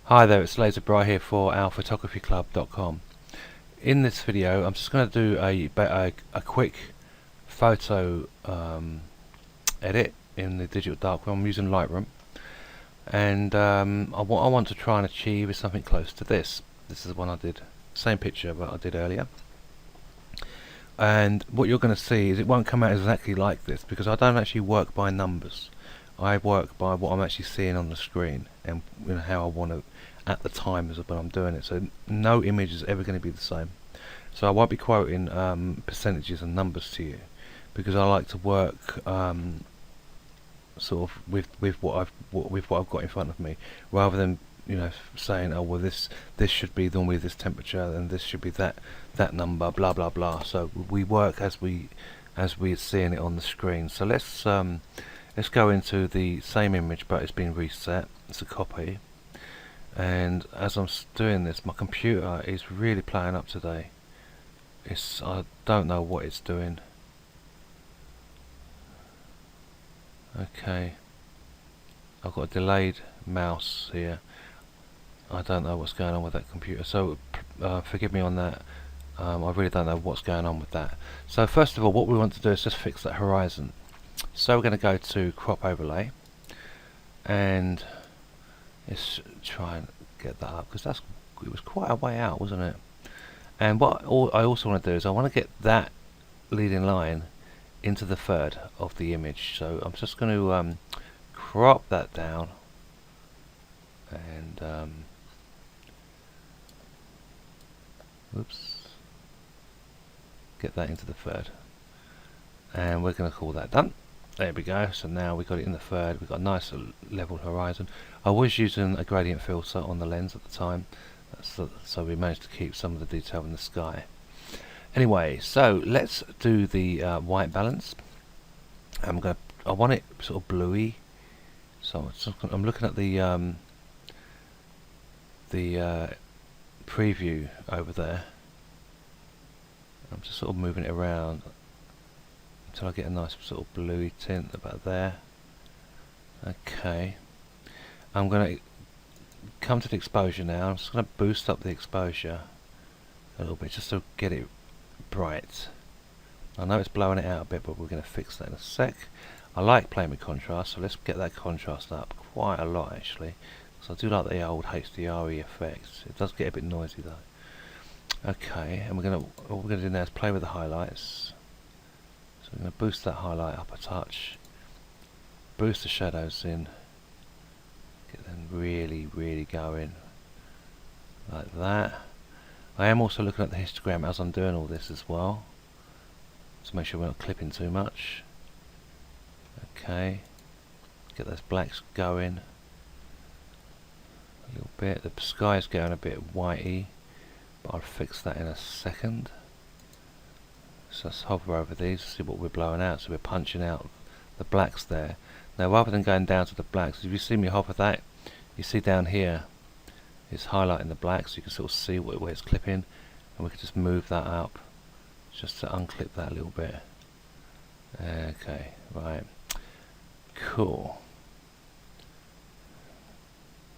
Hi there, it's Laser here for ourphotographyclub.com. In this video I'm just going to do a quick photo edit in the digital darkroom. I'm using Lightroom, and what I want to try and achieve is something close to this. This is the one I did, same picture but I did earlier. And what you're going to see is it won't come out exactly like this, because I don't actually work by numbers. I work by what I'm actually seeing on the screen, and how I want to at the time as when I'm doing it. So no image is ever going to be the same. So I won't be quoting percentages and numbers to you, because I like to work sort of with what I've got in front of me, rather than saying, oh well, this should be normally this temperature and this should be that number, blah blah blah. So we work as we're seeing it on the screen. So let's go into the same image, but it's been reset. It's a copy, and as I'm doing this, my computer is really playing up today. I don't know what it's doing. Okay, I've got a delayed mouse here. I don't know what's going on with that computer, so forgive me on that. I really don't know what's going on with that. So first of all, what we want to do is just fix that horizon. So we're going to go to crop overlay, and let's try and get that up, because it was quite a way out, wasn't it? And what I also want to do is I want to get that leading line into the third of the image. So I'm just going to crop that down, and oops, get that into the third, and we're going to call that done. There we go. So now we've got it in the third. We've got a nice level horizon. I was using a gradient filter on the lens at the time, so we managed to keep some of the detail in the sky. Anyway, so let's do the white balance. I want it sort of bluey. So I'm looking at the preview over there. I'm just sort of moving it around until I get a nice sort of bluey tint about there. Okay, I'm going to come to the exposure now. I'm just going to boost up the exposure a little bit just to get it bright. I know it's blowing it out a bit, but we're going to fix that in a sec. I like playing with contrast, so let's get that contrast up quite a lot actually. So I do like the old HDRE effects. It does get a bit noisy though. Okay, and what we're going to do now is play with the highlights. So we're going to boost that highlight up a touch, boost the shadows in, get them really going like that. I am also looking at the histogram as I'm doing all this as well, to make sure we're not clipping too much. Okay, get those blacks going a little bit. The sky's going a bit whitey, but I'll fix that in a second. So let's hover over these, see what we're blowing out. So we're punching out the blacks there. Now rather than going down to the blacks, if you see me hover that, you see down here it's highlighting the blacks, so you can sort of see where it's clipping, and we can just move that up just to unclip that a little bit. Okay, right, cool.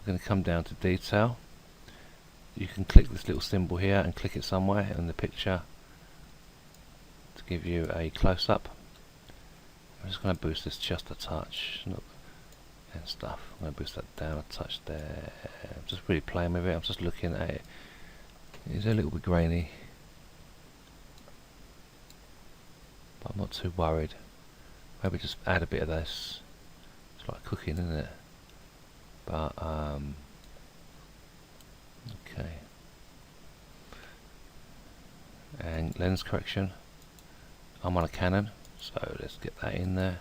We're going to come down to detail. You can click this little symbol here and click it somewhere in the picture to give you a close-up. I'm just going to boost this just a touch and stuff. I'm going to boost that down a touch there. I'm just really playing with it. I'm just looking at it. It's a little bit grainy, but I'm not too worried. Maybe just add a bit of this. It's like cooking, isn't it? But okay. And lens correction. I'm on a Canon, so let's get that in there.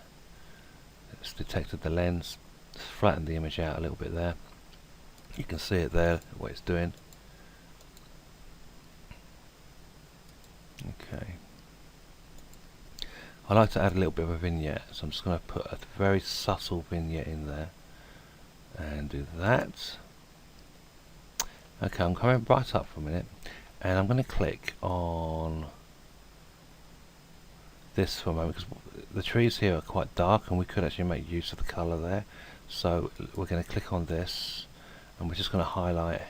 It's detected the lens. Let's flatten the image out a little bit there. You can see it there, what it's doing. Okay. I like to add a little bit of a vignette, so I'm just going to put a very subtle vignette in there and do that. Okay, I'm coming right up for a minute, and I'm going to click on this for a moment, because the trees here are quite dark and we could actually make use of the colour there. So we're going to click on this, and we're just going to highlight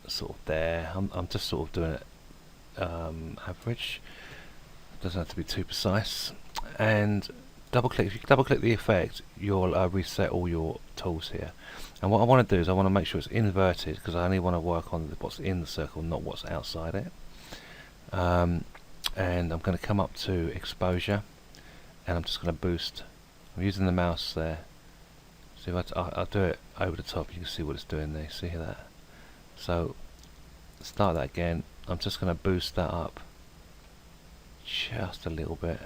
sort of there. I'm just sort of doing it average. Doesn't have to be too precise. And double click. If you double click the effect, you'll reset all your tools here. And what I want to do is I want to make sure it's inverted, because I only want to work on what's in the circle, not what's outside it. And I'm going to come up to exposure, and I'm just going to boost. I'm using the mouse there. See if I'll do it over the top. You can see what it's doing there. See that? So start that again. I'm just going to boost that up just a little bit.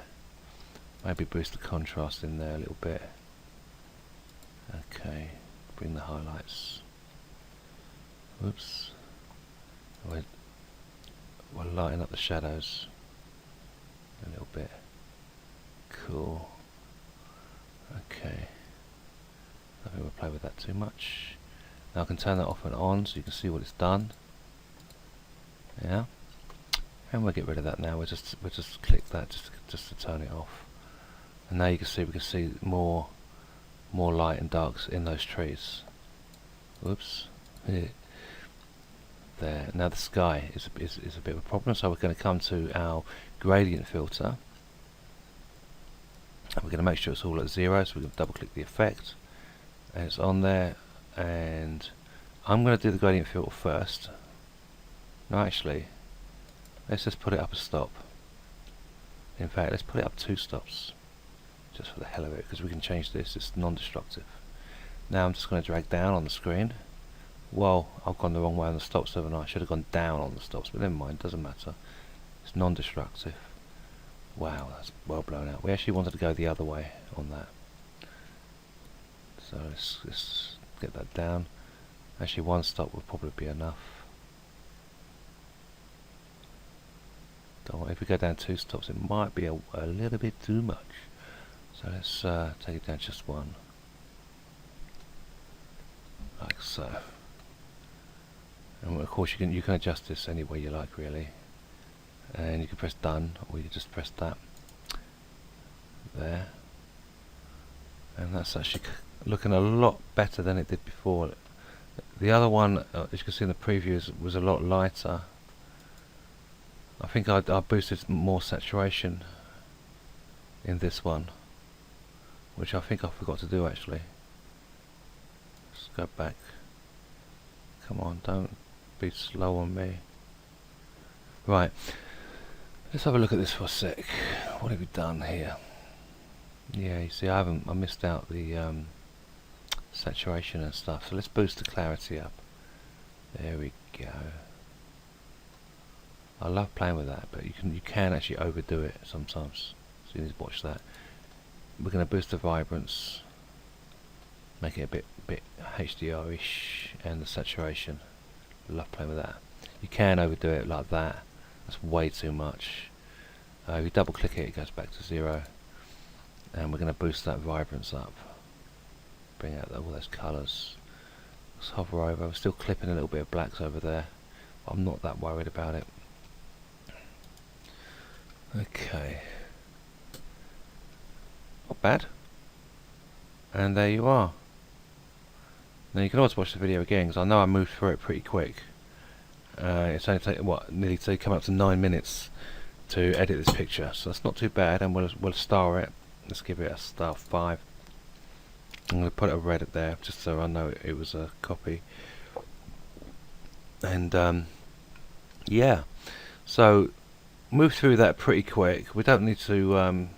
Maybe boost the contrast in there a little bit. Okay, bring the highlights. Whoops. We're lighting up the shadows a little bit. Cool. Okay. I think we'll play with that too much. Now I can turn that off and on so you can see what it's done. Yeah. And we'll get rid of that now. We'll just click that just to turn it off. And now you can see more light and darks in those trees. Whoops. There. Now the sky is a bit of a problem, so we're going to come to our gradient filter, and we're going to make sure it's all at 0. So we're going to double click the effect, and it's on there. And I'm going to do the gradient filter first. No, actually, let's just put it up a stop. In fact, let's put it up 2 stops, just for the hell of it, because we can change this. It's non-destructive. Now I'm just going to drag down on the screen. Whoa, I've gone the wrong way on the stops, haven't I? I should have gone down on the stops, but never mind, doesn't matter. It's non-destructive. Wow, that's well blown out. We actually wanted to go the other way on that. So let's get that down. Actually, 1 stop will probably be enough. If we go down 2 stops, it might be a little bit too much. So let's take it down just 1. Like so. And of course you can adjust this any way you like, really. And you can press done, or you can just press that there. And that's actually looking a lot better than it did before. The other one, as you can see in the previews, was a lot lighter. I think I boosted more saturation in this one, which I think I forgot to do actually. Let's go back. Come on, don't be slow on me. Right, let's have a look at this for a sec. What have we done here? Yeah, you see, I missed out the saturation and stuff. So let's boost the clarity up. There we go. I love playing with that, but you can actually overdo it sometimes. So you need to watch that. We're going to boost the vibrance, make it a bit HDR-ish, and the saturation. Love playing with that. You can overdo it like that. That's way too much. If you double click it, it goes back to 0. And we're going to boost that vibrance up. Bring out all those colours. Let's hover over. We're still clipping a little bit of blacks over there. But I'm not that worried about it. Okay. Not bad. And there you are. Now you can always watch the video again, because I know I moved through it pretty quick. It's only taken nearly come up to 9 minutes to edit this picture, so that's not too bad. And we'll star it. Let's give it a star 5. I'm going to put a red up there just so I know it was a copy. And yeah, so move through that pretty quick. We don't need to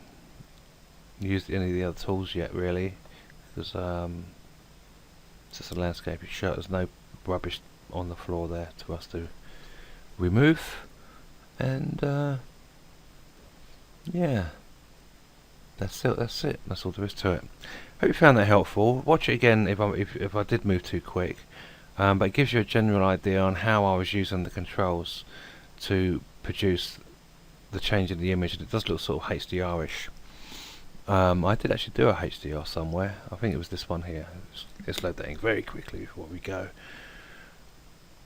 use any of the other tools yet, really, because it's just a landscape shot. There's no rubbish on the floor there to us to remove. And yeah, that's it. That's all there is to it. Hope you found that helpful. Watch it again if I did move too quick. But it gives you a general idea on how I was using the controls to produce the change in the image, and it does look sort of HDR-ish. I did actually do a HDR somewhere. I think it was this one here. Let's load that in very quickly before we go.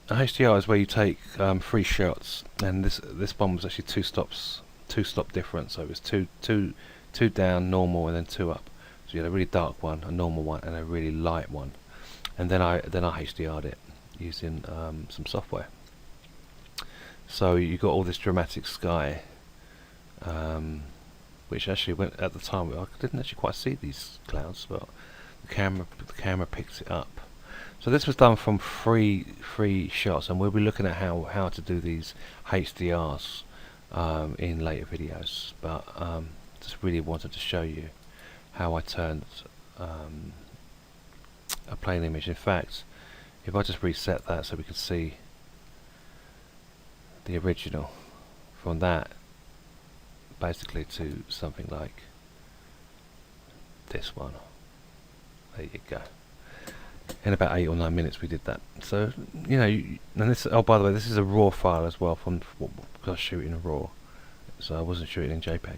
A HDR is where you take 3 shots, and this one was actually 2 stop difference. So it was two down, normal, and then 2 up. So you had a really dark one, a normal one, and a really light one. and then I HDR'd it using some software. So you got all this dramatic sky, which actually went at the time. I didn't actually quite see these clouds, but the camera picked it up. So this was done from free shots, and we'll be looking at how to do these HDRs in later videos. But just really wanted to show you how I turned a plain image. In fact, if I just reset that so we could see the original from that basically to something like this one. There you go. In about 8 or 9 minutes we did that. So you know, and this, oh by the way, this is a RAW file as well, from because I was shooting in RAW, so I wasn't shooting in JPEG,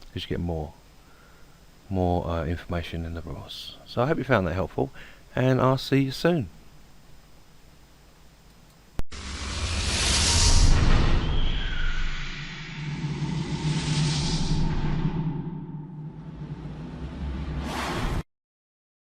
because you get more information in the RAWs. So I hope you found that helpful, and I'll see you soon.